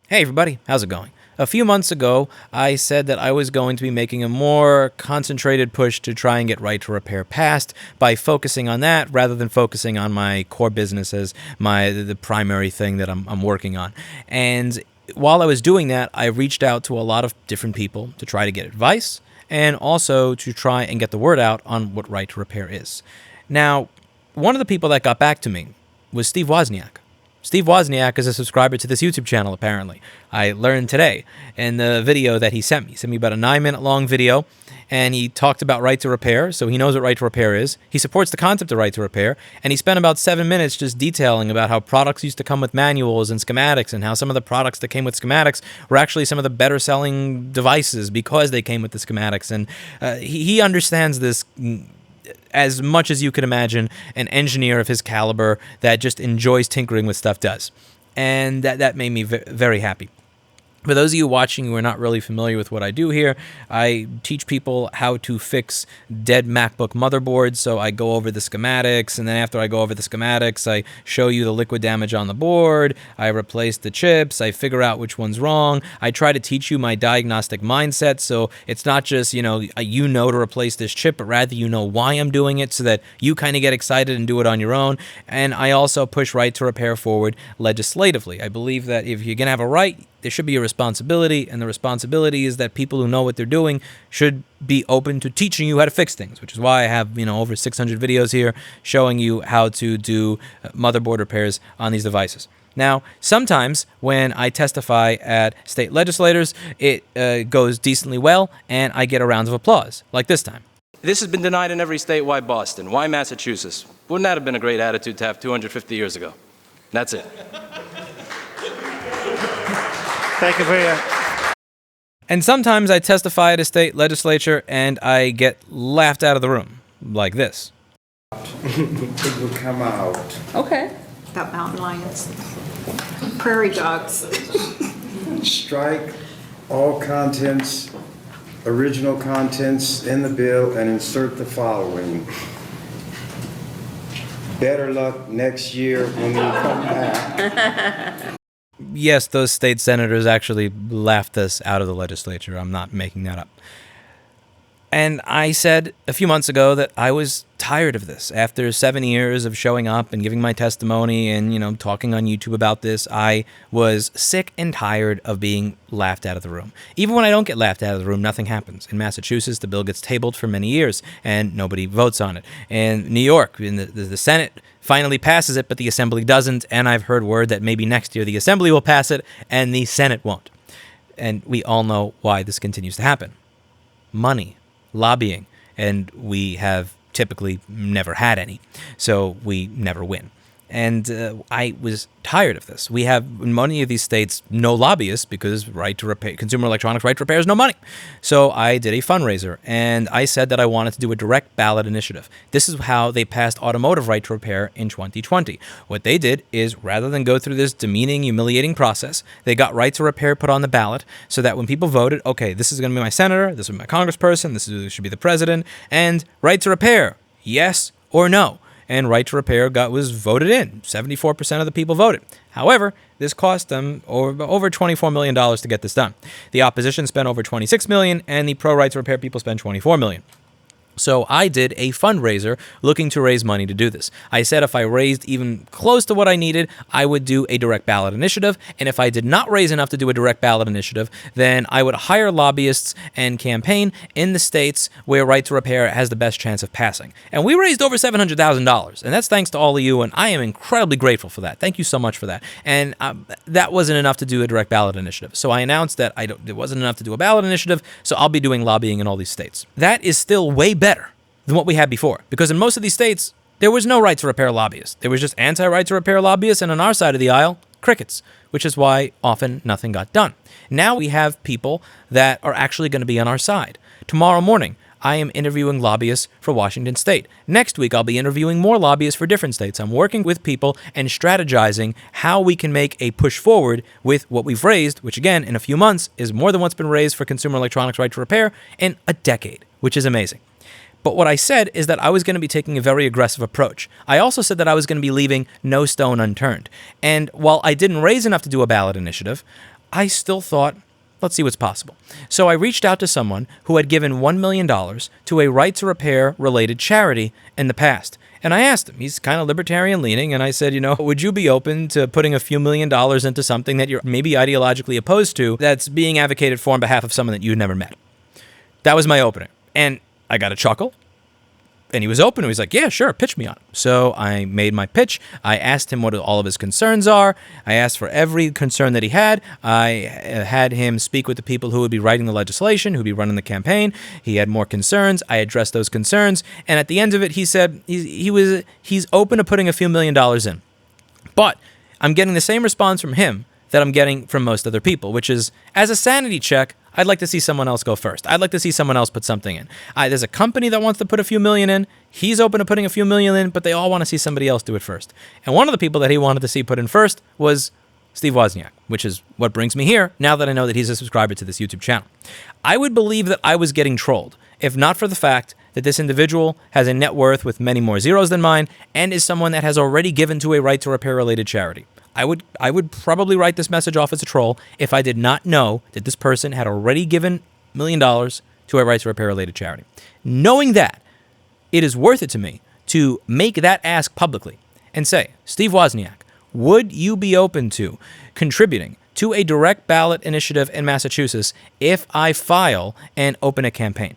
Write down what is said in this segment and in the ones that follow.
Hey everybody, how's it going? A few months ago, I said that I was going to be making a more concentrated push to try and get right to repair passed by focusing on that rather than focusing on my core business as the primary thing that I'm working on. And while I was doing that, I reached out to a lot of different people to try to get advice and also to try and get the word out on what right to repair is. Now, one of the people that got back to me was Steve Wozniak. Steve Wozniak is a subscriber to this YouTube channel, apparently. I learned today in the video that he sent me. He sent me about a 9-minute long video, and he talked about right to repair, so he knows what right to repair is. He supports the concept of right to repair, and he spent about 7 minutes just detailing about how products used to come with manuals and schematics, and how some of the products that came with schematics were actually some of the better-selling devices because they came with the schematics. And he understands this as much as you could imagine an engineer of his caliber that just enjoys tinkering with stuff does. And that made me very happy. For those of you watching who are not really familiar with what I do here, I teach people how to fix dead MacBook motherboards. So I go over the schematics, and then after I go over the schematics, I show you the liquid damage on the board, I replace the chips, I figure out which one's wrong. I try to teach you my diagnostic mindset, so it's not just, you know to replace this chip, but rather you know why I'm doing it so that you kind of get excited and do it on your own. And I also push right to repair forward legislatively. I believe that if you're going to have a right, there should be a responsibility, and the responsibility is that people who know what they're doing should be open to teaching you how to fix things, which is why I have, over 600 videos here showing you how to do motherboard repairs on these devices. Now, sometimes when I testify at state legislators, it goes decently well, and I get a round of applause, like this time. This has been denied in every state. Why Boston? Why Massachusetts? Wouldn't that have been a great attitude to have 250 years ago? That's it. Thank you for your... And sometimes I testify at a state legislature and I get laughed out of the room, like this. It will come out. Okay. About mountain lions, prairie dogs. Strike all contents, original contents in the bill, and insert the following. Better luck next year when we come back. Yes, those state senators actually laughed us out of the legislature. I'm not making that up. And I said a few months ago that I was tired of this. After 7 years of showing up and giving my testimony and, talking on YouTube about this, I was sick and tired of being laughed out of the room. Even when I don't get laughed out of the room, nothing happens. In Massachusetts, the bill gets tabled for many years and nobody votes on it. In New York, the Senate finally passes it, but the Assembly doesn't. And I've heard word that maybe next year the Assembly will pass it and the Senate won't. And we all know why this continues to happen. Money. Lobbying, and we have typically never had any, so we never win. And I was tired of this. We have, in many of these states, no lobbyists because right to repair, consumer electronics right to repair is no money. So I did a fundraiser, and I said that I wanted to do a direct ballot initiative. This is how they passed automotive right to repair in 2020. What they did is, rather than go through this demeaning, humiliating process, they got right to repair put on the ballot so that when people voted, okay, this is going to be my senator, this is my congressperson, this should be the president, and right to repair, yes or no. And right to repair was voted in. 74% of the people voted. However, this cost them over $24 million to get this done. The opposition spent over $26 million, and the pro-right to repair people spent $24 million. So I did a fundraiser looking to raise money to do this. I said if I raised even close to what I needed, I would do a direct ballot initiative. And if I did not raise enough to do a direct ballot initiative, then I would hire lobbyists and campaign in the states where right to repair has the best chance of passing. And we raised over $700,000. And that's thanks to all of you. And I am incredibly grateful for that. Thank you so much for that. And that wasn't enough to do a direct ballot initiative. So I announced that it wasn't enough to do a ballot initiative. So I'll be doing lobbying in all these states. That is still way better than what we had before. Because in most of these states, there was no right to repair lobbyists. There was just anti-right to repair lobbyists, and on our side of the aisle, crickets, which is why often nothing got done. Now we have people that are actually going to be on our side. Tomorrow morning, I am interviewing lobbyists for Washington State. Next week, I'll be interviewing more lobbyists for different states. I'm working with people and strategizing how we can make a push forward with what we've raised, which again, in a few months, is more than what's been raised for consumer electronics right to repair in a decade, which is amazing. But what I said is that I was going to be taking a very aggressive approach. I also said that I was going to be leaving no stone unturned. And while I didn't raise enough to do a ballot initiative, I still thought, let's see what's possible. So I reached out to someone who had given $1 million to a right to repair related charity in the past. And I asked him, he's kind of libertarian leaning, and I said, would you be open to putting a few $1,000,000 into something that you're maybe ideologically opposed to that's being advocated for on behalf of someone that you've never met? That was my opening. And I got a chuckle. And he was open. He was like, yeah, sure, pitch me on it. So I made my pitch. I asked him what all of his concerns are. I asked for every concern that he had. I had him speak with the people who would be writing the legislation, who would be running the campaign. He had more concerns. I addressed those concerns. And at the end of it, he said he's open to putting a few $1,000,000 in. But I'm getting the same response from him that I'm getting from most other people, which is, as a sanity check, I'd like to see someone else go first. I'd like to see someone else put something in. There's a company that wants to put a few million in. He's open to putting a few million in, but they all want to see somebody else do it first. And one of the people that he wanted to see put in first was Steve Wozniak, which is what brings me here now that I know that he's a subscriber to this YouTube channel. I would believe that I was getting trolled, if not for the fact that this individual has a net worth with many more zeros than mine and is someone that has already given to a right to repair related charity. I would probably write this message off as a troll if I did not know that this person had already given $1 million to a right to repair related charity. Knowing that, it is worth it to me to make that ask publicly and say, Steve Wozniak, would you be open to contributing to a direct ballot initiative in Massachusetts if I file and open a campaign?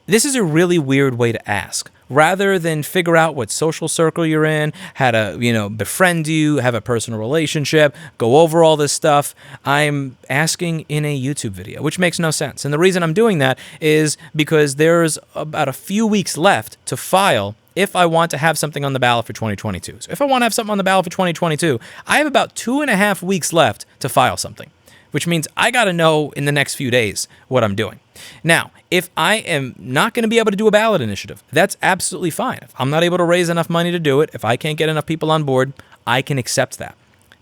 This is a really weird way to ask. Rather than figure out what social circle you're in, how to, befriend you, have a personal relationship, go over all this stuff, I'm asking in a YouTube video, which makes no sense. And the reason I'm doing that is because there's about a few weeks left to file if I want to have something on the ballot for 2022. So if I want to have something on the ballot for 2022, I have about 2.5 weeks left to file something, which means I got to know in the next few days what I'm doing. Now, if I am not going to be able to do a ballot initiative, that's absolutely fine. If I'm not able to raise enough money to do it, if I can't get enough people on board, I can accept that.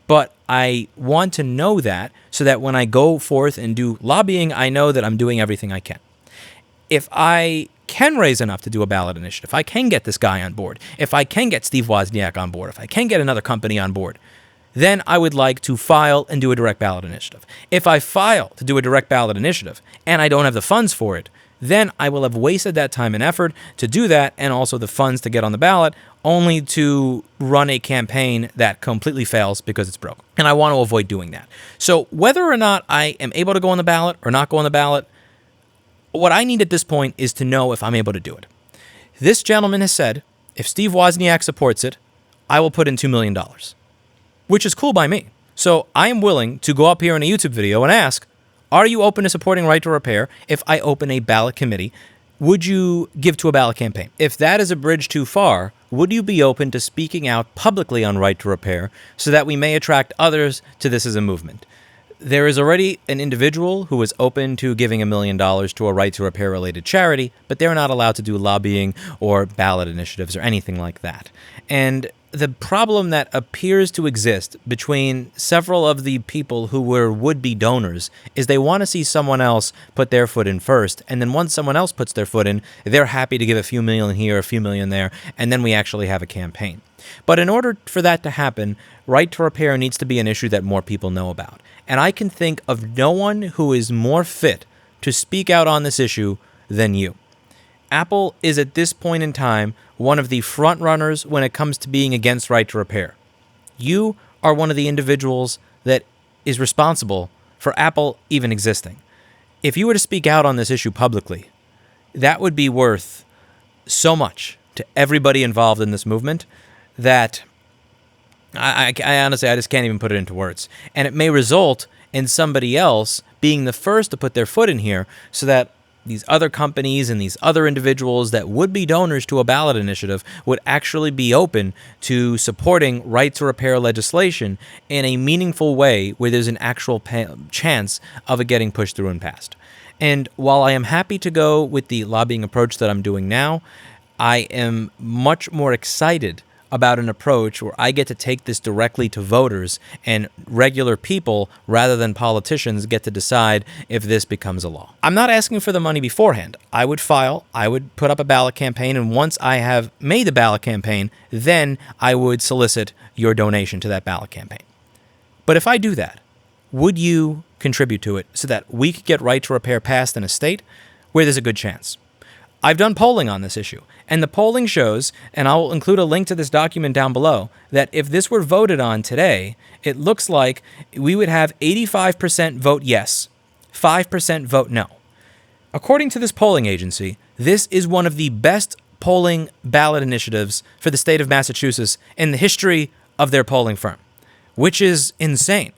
But I want to know that so that when I go forth and do lobbying, I know that I'm doing everything I can. If I can raise enough to do a ballot initiative, if I can get this guy on board, if I can get Steve Wozniak on board, if I can get another company on board, then I would like to file and do a direct ballot initiative. If I file to do a direct ballot initiative and I don't have the funds for it, then I will have wasted that time and effort to do that and also the funds to get on the ballot only to run a campaign that completely fails because it's broke. And I want to avoid doing that. So whether or not I am able to go on the ballot or not go on the ballot, what I need at this point is to know if I'm able to do it. This gentleman has said, if Steve Wozniak supports it, I will put in $2 million. Which is cool by me. So I am willing to go up here in a YouTube video and ask, are you open to supporting right to repair if I open a ballot committee? Would you give to a ballot campaign? If that is a bridge too far, would you be open to speaking out publicly on right to repair so that we may attract others to this as a movement? There is already an individual who is open to giving $1 million to a right to repair related charity, but they're not allowed to do lobbying or ballot initiatives or anything like that. And the problem that appears to exist between several of the people who were would-be donors is they want to see someone else put their foot in first, and then once someone else puts their foot in, they're happy to give a few million here, a few million there, and then we actually have a campaign. But in order for that to happen, right to repair needs to be an issue that more people know about. And I can think of no one who is more fit to speak out on this issue than you. Apple is at this point in time one of the front runners when it comes to being against right to repair. You are one of the individuals that is responsible for Apple even existing. If you were to speak out on this issue publicly, that would be worth so much to everybody involved in this movement that I honestly, I just can't even put it into words. And it may result in somebody else being the first to put their foot in here so that these other companies and these other individuals that would be donors to a ballot initiative would actually be open to supporting right to repair legislation in a meaningful way where there's an actual chance of it getting pushed through and passed. And while I am happy to go with the lobbying approach that I'm doing now, I am much more excited about an approach where I get to take this directly to voters and regular people rather than politicians get to decide if this becomes a law. I'm not asking for the money beforehand. I would file, I would put up a ballot campaign, and once I have made the ballot campaign, then I would solicit your donation to that ballot campaign. But if I do that, would you contribute to it so that we could get right to repair passed in a state where there's a good chance? I've done polling on this issue, and the polling shows, and I'll include a link to this document down below, that if this were voted on today, it looks like we would have 85% vote yes, 5% vote no. According to this polling agency, this is one of the best polling ballot initiatives for the state of Massachusetts in the history of their polling firm, which is insane.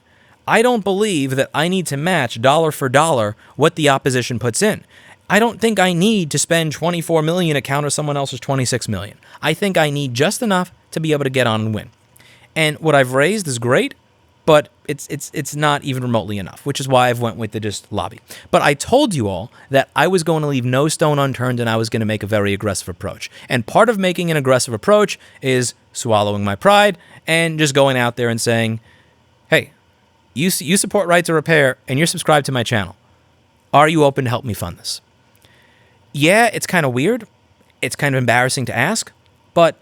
I don't believe that I need to match dollar for dollar what the opposition puts in. I don't think I need to spend $24 million to counter someone else's $26 million. I think I need just enough to be able to get on and win. And what I've raised is great, but it's not even remotely enough, which is why I've went with the just lobby. But I told you all that I was going to leave no stone unturned and I was going to make a very aggressive approach. And part of making an aggressive approach is swallowing my pride and just going out there and saying, hey, you support Right to Repair and you're subscribed to my channel. Are you open to help me fund this? Yeah, it's kind of weird. It's kind of embarrassing to ask. But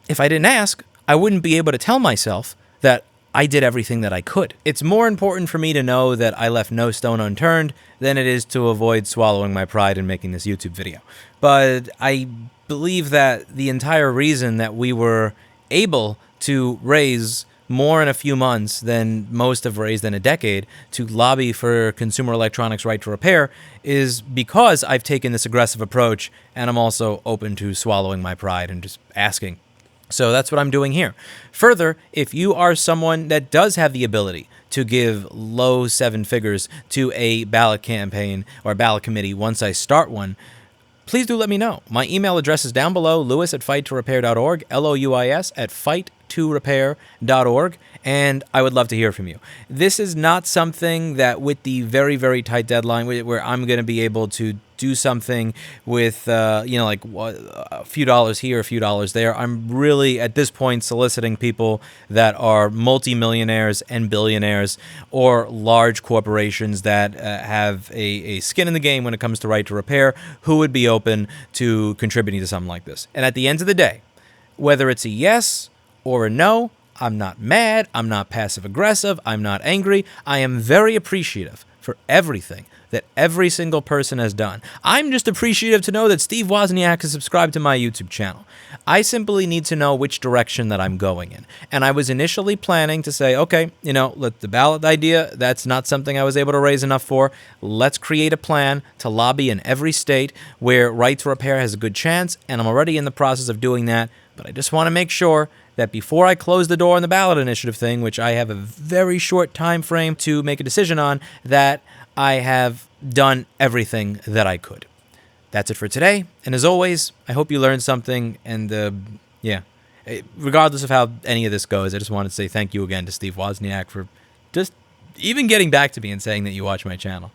if I didn't ask, I wouldn't be able to tell myself that I did everything that I could. It's more important for me to know that I left no stone unturned than it is to avoid swallowing my pride in making this YouTube video. But I believe that the entire reason that we were able to raise more in a few months than most have raised in a decade to lobby for consumer electronics right to repair is because I've taken this aggressive approach, and I'm also open to swallowing my pride and just asking. So that's what I'm doing here. Further, if you are someone that does have the ability to give low seven figures to a ballot campaign or ballot committee once I start one, please do let me know. My email address is down below, louis@fight2repair.org, LOUIS@fight2repair.org, and I would love to hear from you. This is not something that with the very, very tight deadline where I'm going to be able to do something with, like a few dollars here, a few dollars there. I'm really, at this point, soliciting people that are multimillionaires and billionaires or large corporations that have a skin in the game when it comes to right to repair, who would be open to contributing to something like this. And at the end of the day, whether it's a yes or a no, I'm not mad, I'm not passive-aggressive, I'm not angry. I am very appreciative for everything that every single person has done. I'm just appreciative to know that Steve Wozniak has subscribed to my YouTube channel. I simply need to know which direction that I'm going in. And I was initially planning to say, okay, let the ballot idea, that's not something I was able to raise enough for. Let's create a plan to lobby in every state where right to repair has a good chance, and I'm already in the process of doing that. But I just want to make sure that before I close the door on the ballot initiative thing, which I have a very short time frame to make a decision on, that I have done everything that I could. That's it for today. And as always, I hope you learned something. And regardless of how any of this goes, I just wanted to say thank you again to Steve Wozniak for just even getting back to me and saying that you watch my channel.